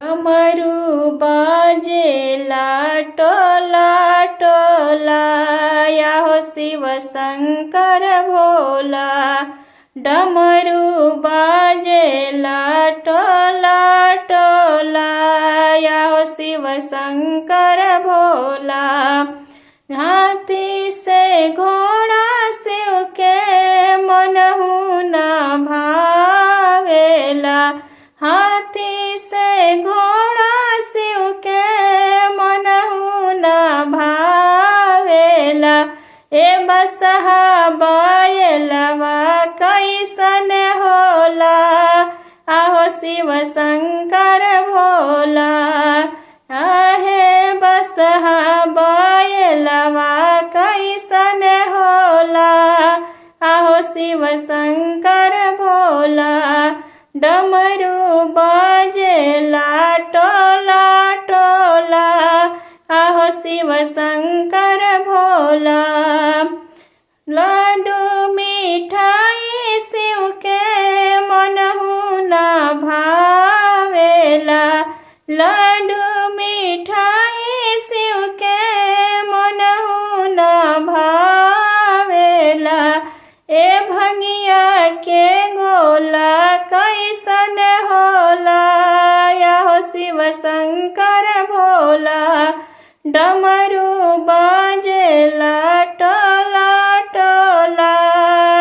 डमरू बाजेला टोला टोला, या हो शिव शंकर भोला। डमरू बाजेला टोला टोला, या हो शिव शंकर भोला। हाथी से घोड़ा शिव के मनहु न भावेला। हाथी से घोड़ा शिव के मनहु न भावेला। ए बसहा बैलवा कैसन होला, आहो शिव शंकर भोला। आहे बसहा बैलवा कैसन होला, आहो शिव शंकर भोला। डमरू बाजेला टोला टोला, आहो शिव शंकर भोला। लाडू मिठाई शिव के मनहु न भावेला। लाडू मिठाई शिव के मनहु न भावेला। ए भंगिया के गोला कैसन होला, या हो शिव शंकर भोला। डमरू बाजेला टोला टोला,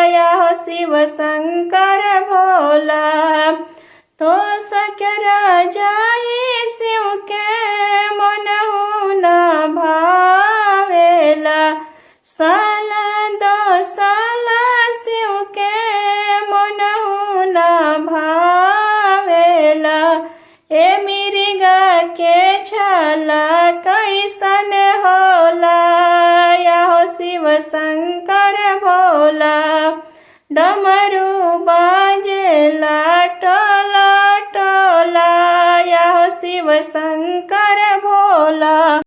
या हो शिव शंकर भोला। तो सकरा जाई शिव के मनहु न भावेला। साल दो साल शिव के मनहु न भावेला। ए मिर्गा के छाला कैसन होला, या हो शिव शंकर भोला। डमरू बाजेला टोला टोला, या हो शिव शंकर भोला।